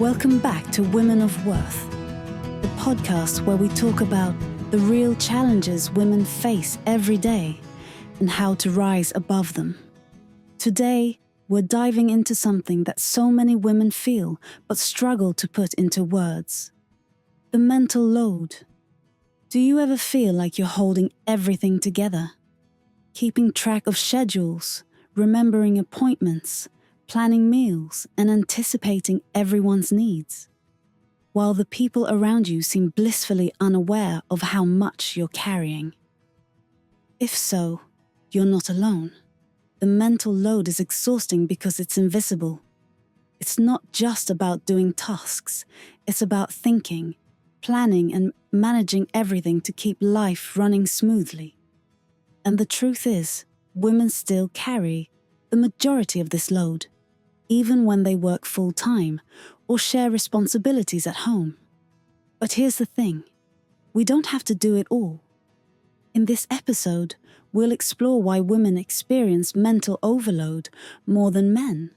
Welcome back to Women of Worth, the podcast where we talk about the real challenges women face every day and how to rise above them. Today, we're diving into something that so many women feel but struggle to put into words. The mental load. Do you ever feel like you're holding everything together? Keeping track of schedules, remembering appointments, planning meals, and anticipating everyone's needs, while the people around you seem blissfully unaware of how much you're carrying. If so, you're not alone. The mental load is exhausting because it's invisible. It's not just about doing tasks, it's about thinking, planning, and managing everything to keep life running smoothly. And the truth is, women still carry the majority of this load, even when they work full-time or share responsibilities at home. But here's the thing, we don't have to do it all. In this episode, we'll explore why women experience mental overload more than men,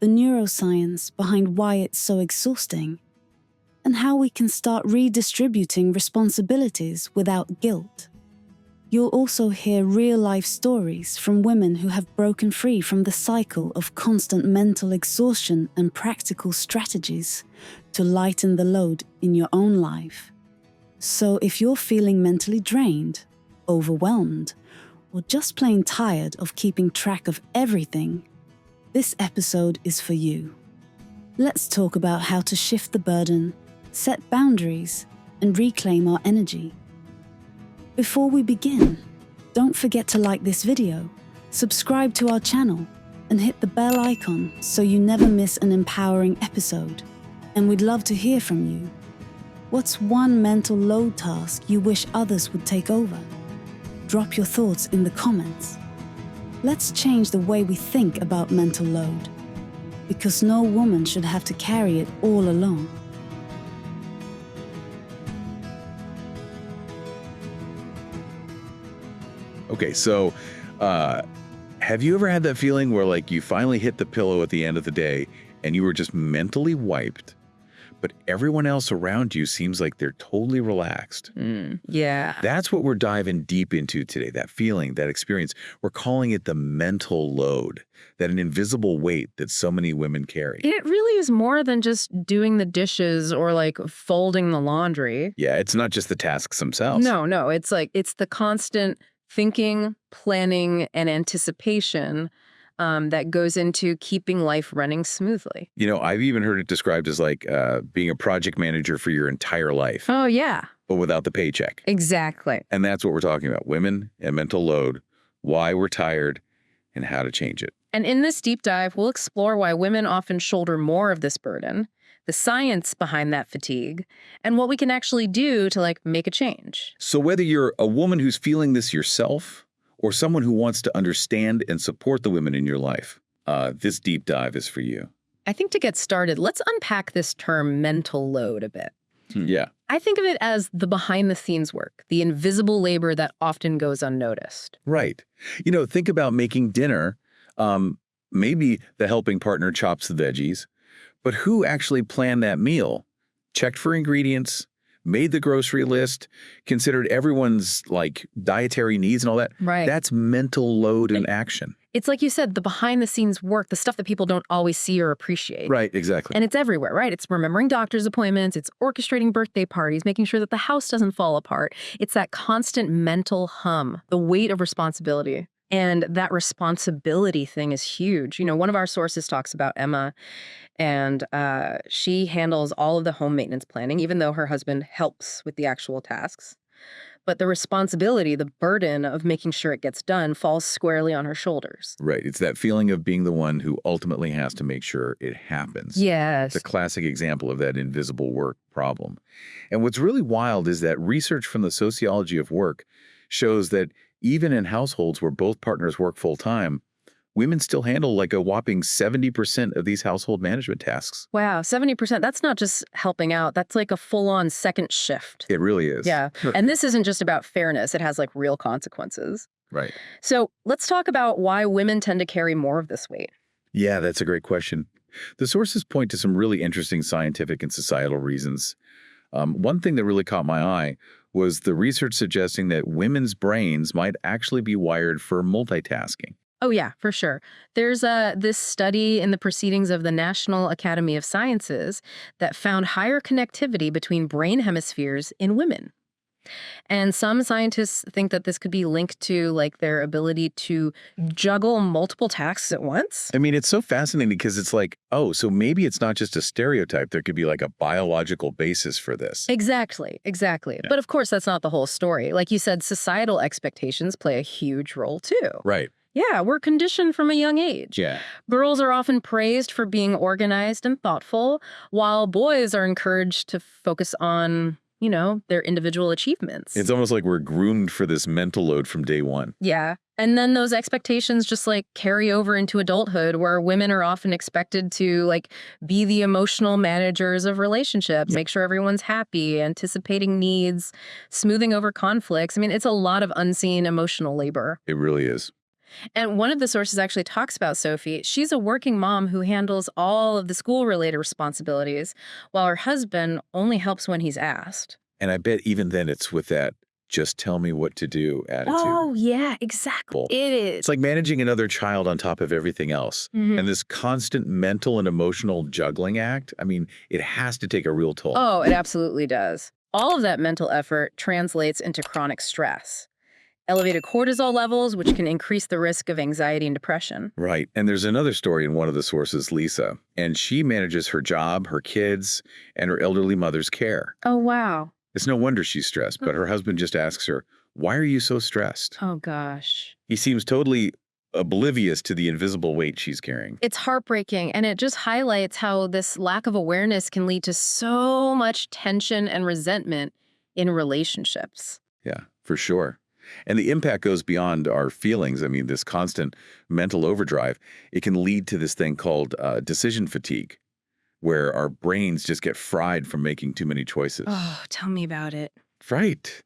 the neuroscience behind why it's so exhausting, and how we can start redistributing responsibilities without guilt. You'll also hear real-life stories from women who have broken free from the cycle of constant mental exhaustion and practical strategies to lighten the load in your own life. So if you're feeling mentally drained, overwhelmed, or just plain tired of keeping track of everything, this episode is for you. Let's talk about how to shift the burden, set boundaries, and reclaim our energy. Before we begin, don't forget to like this video, subscribe to our channel, and hit the bell icon so you never miss an empowering episode. And we'd love to hear from you. What's one mental load task you wish others would take over? Drop your thoughts in the comments. Let's change the way we think about mental load, because no woman should have to carry it all alone. Okay, so have you ever had that feeling where like you finally hit the pillow at the end of the day and you were just mentally wiped, but everyone else around you seems like they're totally relaxed? Yeah. That's what we're diving deep into today, that feeling, that experience. We're calling it the mental load, that an invisible weight that so many women carry. It really is more than just doing the dishes or like folding the laundry. Yeah, it's not just the tasks themselves. No, it's the constant thinking, planning, and anticipation that goes into keeping life running smoothly. You know, I've even heard it described as like being a project manager for your entire life. Oh, yeah. But without the paycheck. Exactly. And that's what we're talking about, women and mental load, why we're tired, and how to change it. And in this deep dive, we'll explore why women often shoulder more of this burden, the science behind that fatigue, and what we can actually do to like make a change. So whether you're a woman who's feeling this yourself or someone who wants to understand and support the women in your life, this deep dive is for you. I think to get started, let's unpack this term mental load a bit. Yeah. I think of it as the behind-the-scenes work, the invisible labor that often goes unnoticed. Right. You know, think about making dinner. Maybe the helping partner chops the veggies, but who actually planned that meal, checked for ingredients, made the grocery list, considered everyone's like dietary needs and all that? Right. That's mental load in action. It's like you said, the behind-the-scenes work, the stuff that people don't always see or appreciate. Right, exactly. And it's everywhere, right? It's remembering doctor's appointments, it's orchestrating birthday parties, making sure that the house doesn't fall apart. It's that constant mental hum, the weight of responsibility. And that responsibility thing is huge. You know, one of our sources talks about Emma, and she handles all of the home maintenance planning, even though her husband helps with the actual tasks. But the responsibility, the burden of making sure it gets done falls squarely on her shoulders. Right. It's that feeling of being the one who ultimately has to make sure it happens. Yes. It's a classic example of that invisible work problem. And what's really wild is that research from the sociology of work shows that even in households where both partners work full-time, women still handle like a whopping 70% of these household management tasks. Wow, 70%. That's not just helping out. That's like a full-on second shift. It really is. Yeah. And this isn't just about fairness. It has like real consequences. Right. So let's talk about why women tend to carry more of this weight. Yeah, that's a great question. The sources point to some really interesting scientific and societal reasons. One thing that really caught my eye was the research suggesting that women's brains might actually be wired for multitasking. Oh, yeah, for sure. There's this study in the Proceedings of the National Academy of Sciences that found higher connectivity between brain hemispheres in women. And some scientists think that this could be linked to like their ability to juggle multiple tasks at once. I mean, it's so fascinating because it's like, oh, so maybe it's not just a stereotype. There could be like a biological basis for this. Exactly, exactly. Yeah. But of course, that's not the whole story. Like you said, societal expectations play a huge role too. Right. Yeah, we're conditioned from a young age. Yeah. Girls are often praised for being organized and thoughtful, while boys are encouraged to focus on, their individual achievements. It's almost like we're groomed for this mental load from day one. Yeah. And then those expectations just like carry over into adulthood where women are often expected to like be the emotional managers of relationships, make sure everyone's happy, anticipating needs, smoothing over conflicts. I mean, it's a lot of unseen emotional labor. It really is. And one of the sources actually talks about Sophie. She's a working mom who handles all of the school-related responsibilities, while her husband only helps when he's asked. And I bet even then it's with that just tell me what to do attitude. Oh, yeah, exactly. It is. It's like managing another child on top of everything else. And this constant mental and emotional juggling act, I mean, it has to take a real toll. Oh, it absolutely does. All of that mental effort translates into chronic stress. Elevated cortisol levels, which can increase the risk of anxiety and depression. Right. And there's another story in one of the sources, Lisa, and she manages her job, her kids, and her elderly mother's care. Oh, wow. It's no wonder she's stressed, but her husband just asks her, why are you so stressed? Oh, gosh. He seems totally oblivious to the invisible weight she's carrying. It's heartbreaking, and it just highlights how this lack of awareness can lead to so much tension and resentment in relationships. Yeah, for sure. And the impact goes beyond our feelings. I mean, this constant mental overdrive, it can lead to this thing called decision fatigue, where our brains just get fried from making too many choices. Oh, tell me about it. Right.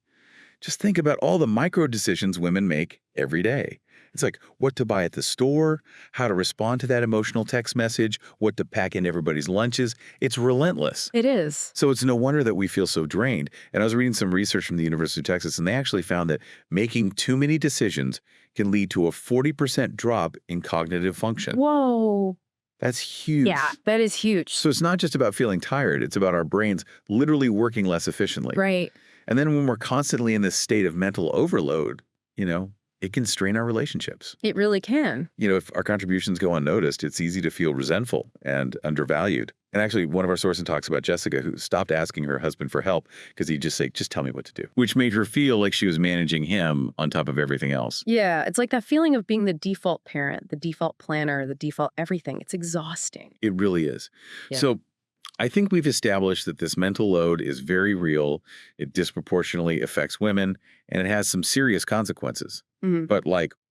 Just think about all the micro decisions women make every day. It's like what to buy at the store, how to respond to that emotional text message, what to pack in everybody's lunches. It's relentless. It is. So it's no wonder that we feel so drained. And I was reading some research from the University of Texas, and they actually found that making too many decisions can lead to a 40% drop in cognitive function. Whoa. That's huge. Yeah, that is huge. So it's not just about feeling tired. It's about our brains literally working less efficiently. Right. And then when we're constantly in this state of mental overload, it can strain our relationships. It really can. If our contributions go unnoticed, it's easy to feel resentful and undervalued. And actually, one of our sources talks about Jessica, who stopped asking her husband for help because he'd just say, just tell me what to do, which made her feel like she was managing him on top of everything else. Yeah, it's like that feeling of being the default parent, the default planner, the default everything. It's exhausting. It really is. Yeah. So I think we've established that this mental load is very real. It disproportionately affects women, and it has some serious consequences. But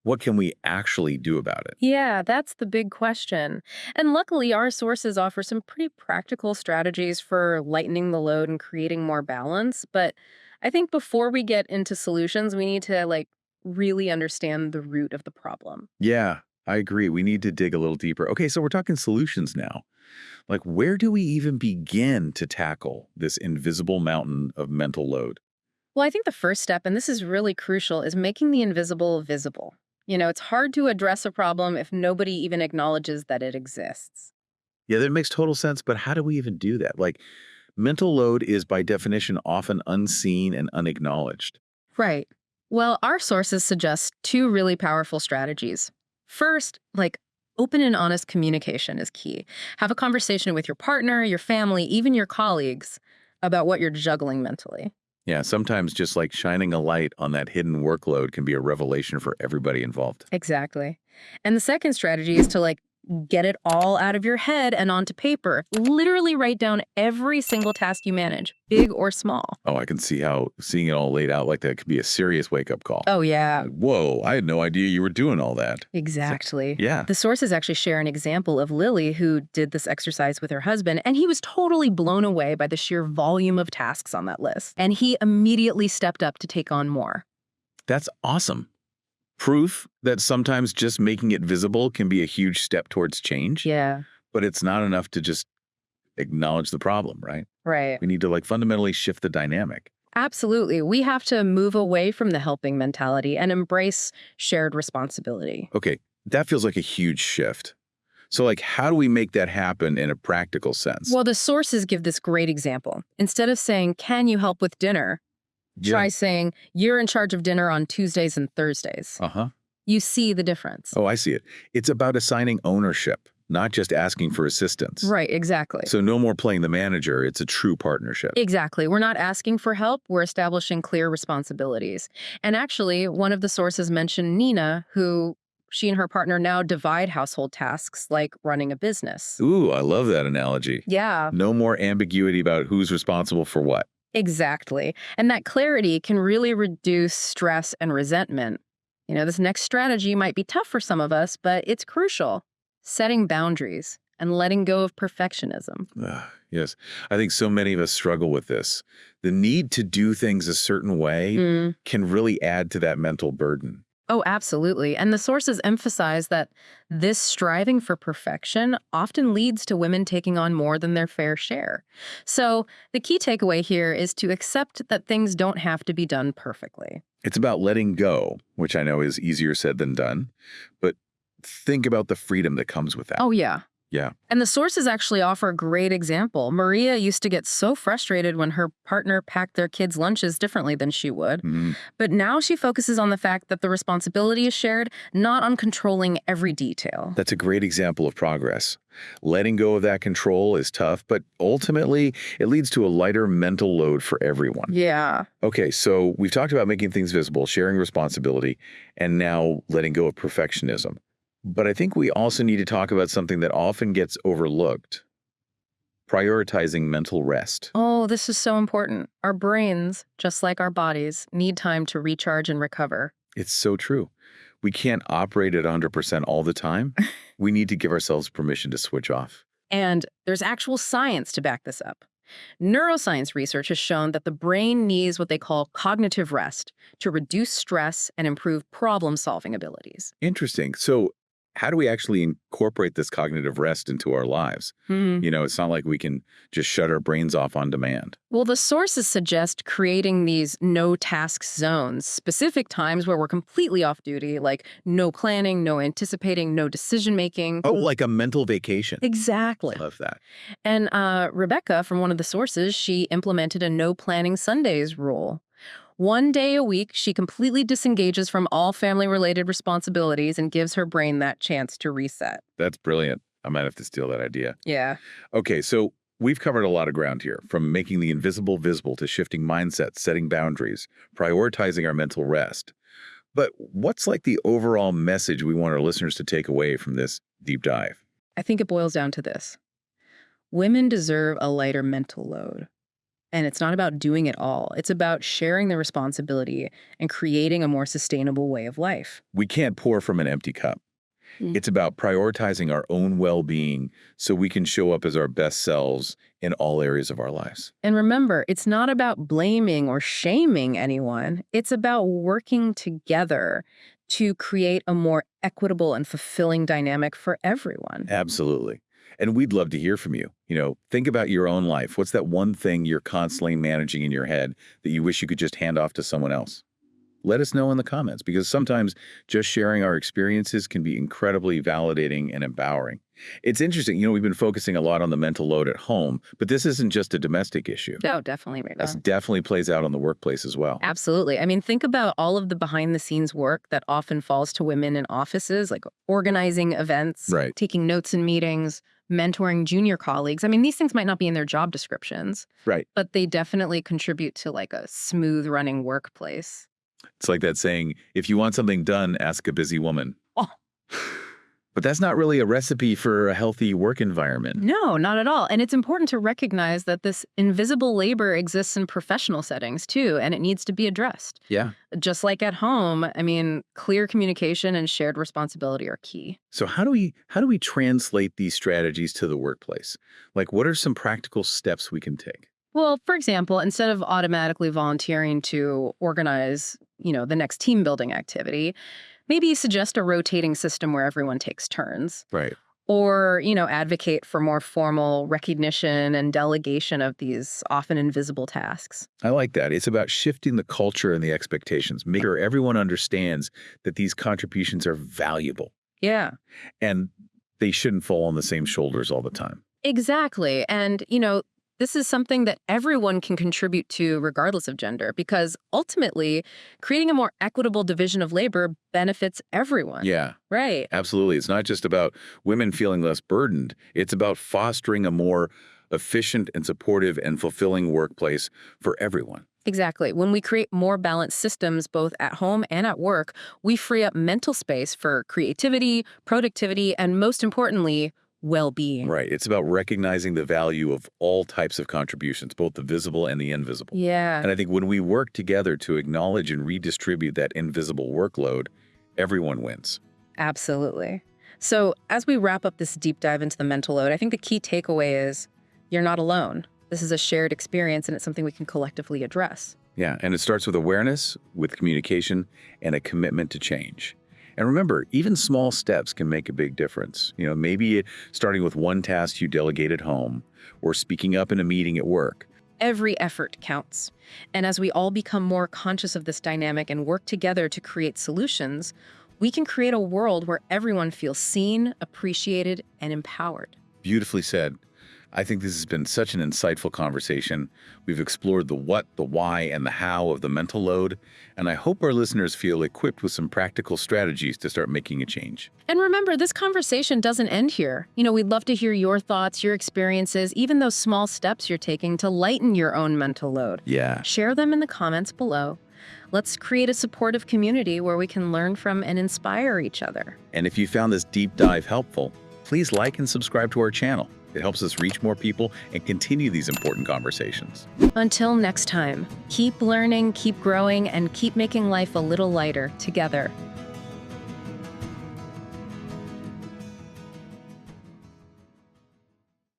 what can we actually do about it? Yeah, that's the big question. And luckily, our sources offer some pretty practical strategies for lightening the load and creating more balance. But I think before we get into solutions, we need to really understand the root of the problem. Yeah, I agree. We need to dig a little deeper. Okay, so we're talking solutions now. Where do we even begin to tackle this invisible mountain of mental load? Well, I think the first step, and this is really crucial, is making the invisible visible. It's hard to address a problem if nobody even acknowledges that it exists. Yeah, that makes total sense, but how do we even do that? Mental load is by definition often unseen and unacknowledged. Right. Well, our sources suggest two really powerful strategies. First, open and honest communication is key. Have a conversation with your partner, your family, even your colleagues about what you're juggling mentally. Yeah, sometimes just shining a light on that hidden workload can be a revelation for everybody involved. Exactly. And the second strategy is to get it all out of your head and onto paper. Literally write down every single task you manage, big or small. Oh, I can see how seeing it all laid out like that could be a serious wake-up call. Oh, yeah. Whoa, I had no idea you were doing all that. Exactly. Yeah. The sources actually share an example of Lily, who did this exercise with her husband, and he was totally blown away by the sheer volume of tasks on that list. And he immediately stepped up to take on more. That's awesome. Proof that sometimes just making it visible can be a huge step towards change. Yeah. But it's not enough to just acknowledge the problem, right? Right. We need to fundamentally shift the dynamic. Absolutely. We have to move away from the helping mentality and embrace shared responsibility. Okay, that feels like a huge shift. So how do we make that happen in a practical sense? Well, the sources give this great example. Instead of saying, "Can you help with dinner?" Try saying, "You're in charge of dinner on Tuesdays and Thursdays." Uh-huh. You see the difference. Oh, I see it. It's about assigning ownership, not just asking for assistance. Right, exactly. So no more playing the manager. It's a true partnership. Exactly. We're not asking for help. We're establishing clear responsibilities. And actually, one of the sources mentioned Nina, who she and her partner now divide household tasks like running a business. Ooh, I love that analogy. Yeah, No more ambiguity about who's responsible for what. exactly. And that clarity can really reduce stress and resentment. This next strategy might be tough for some of us, but it's crucial. Setting boundaries and letting go of perfectionism. Yes, I think so many of us struggle with this. The need to do things a certain way can really add to that mental burden. Oh, absolutely. And the sources emphasize that this striving for perfection often leads to women taking on more than their fair share. So the key takeaway here is to accept that things don't have to be done perfectly. It's about letting go, which I know is easier said than done, but think about the freedom that comes with that. Oh, yeah. Yeah. And the sources actually offer a great example. Maria used to get so frustrated when her partner packed their kids' lunches differently than she would. But now she focuses on the fact that the responsibility is shared, not on controlling every detail. That's a great example of progress. Letting go of that control is tough, but ultimately it leads to a lighter mental load for everyone. Yeah. Okay, so we've talked about making things visible, sharing responsibility, and now letting go of perfectionism. But I think we also need to talk about something that often gets overlooked: prioritizing mental rest. Oh, this is so important. Our brains, just like our bodies, need time to recharge and recover. It's so true. We can't operate at 100% all the time. We need to give ourselves permission to switch off. And there's actual science to back this up. Neuroscience research has shown that the brain needs what they call cognitive rest to reduce stress and improve problem-solving abilities. Interesting. So how do we actually incorporate this cognitive rest into our lives? It's not like we can just shut our brains off on demand. Well, the sources suggest creating these no-task zones, specific times where we're completely off duty, like no planning, no anticipating, no decision-making. Oh, like a mental vacation. Exactly. Love that. And Rebecca, from one of the sources, she implemented a no planning Sundays rule. One day a week, she completely disengages from all family-related responsibilities and gives her brain that chance to reset. That's brilliant. I might have to steal that idea. Yeah. Okay, so we've covered a lot of ground here, from making the invisible visible to shifting mindsets, setting boundaries, prioritizing our mental rest. But what's the overall message we want our listeners to take away from this deep dive? I think it boils down to this. Women deserve a lighter mental load. And it's not about doing it all. It's about sharing the responsibility and creating a more sustainable way of life. We can't pour from an empty cup. It's about prioritizing our own well-being so we can show up as our best selves in all areas of our lives. And remember, it's not about blaming or shaming anyone. It's about working together to create a more equitable and fulfilling dynamic for everyone. Absolutely. And we'd love to hear from you. Think about your own life. What's that one thing you're constantly managing in your head that you wish you could just hand off to someone else? Let us know in the comments, because sometimes just sharing our experiences can be incredibly validating and empowering. It's interesting, we've been focusing a lot on the mental load at home, but this isn't just a domestic issue. No, definitely. Right. This definitely plays out on the workplace as well. Absolutely. I mean, think about all of the behind-the-scenes work that often falls to women in offices, like organizing events, Right. taking notes in meetings, mentoring junior colleagues. I mean, these things might not be in their job descriptions, Right. but they definitely contribute to a smooth running workplace. It's like that saying, if you want something done, ask a busy woman. Oh. But that's not really a recipe for a healthy work environment. No, not at all. And it's important to recognize that this invisible labor exists in professional settings too, and it needs to be addressed. Yeah. Just like at home, I mean, clear communication and shared responsibility are key. So how do we translate these strategies to the workplace? What are some practical steps we can take? Well, for example, instead of automatically volunteering to organize, the next team building activity, maybe suggest a rotating system where everyone takes turns. Right. Or, advocate for more formal recognition and delegation of these often invisible tasks. I like that. It's about shifting the culture and the expectations, make sure everyone understands that these contributions are valuable Yeah. and they shouldn't fall on the same shoulders all the time. Exactly. And, this is something that everyone can contribute to regardless of gender, because ultimately, creating a more equitable division of labor benefits everyone. Yeah, Right. absolutely. It's not just about women feeling less burdened. It's about fostering a more efficient and supportive and fulfilling workplace for everyone. Exactly. When we create more balanced systems, both at home and at work, we free up mental space for creativity, productivity, and most importantly, well-being. Right. It's about recognizing the value of all types of contributions, both the visible and the invisible. Yeah. And I think when we work together to acknowledge and redistribute that invisible workload, everyone wins. Absolutely. So, as we wrap up this deep dive into the mental load, I think the key takeaway is you're not alone. This is a shared experience, and it's something we can collectively address. Yeah, and it starts with awareness, with communication, and a commitment to change. And remember, even small steps can make a big difference. Maybe starting with one task you delegate at home or speaking up in a meeting at work. Every effort counts. And as we all become more conscious of this dynamic and work together to create solutions, we can create a world where everyone feels seen, appreciated, and empowered. Beautifully said. I think this has been such an insightful conversation. We've explored the what, the why, and the how of the mental load, and I hope our listeners feel equipped with some practical strategies to start making a change. And remember, this conversation doesn't end here. We'd love to hear your thoughts, your experiences, even those small steps you're taking to lighten your own mental load. Yeah. Share them in the comments below. Let's create a supportive community where we can learn from and inspire each other. And if you found this deep dive helpful, please like and subscribe to our channel. It helps us reach more people and continue these important conversations. Until next time, keep learning, keep growing, and keep making life a little lighter together.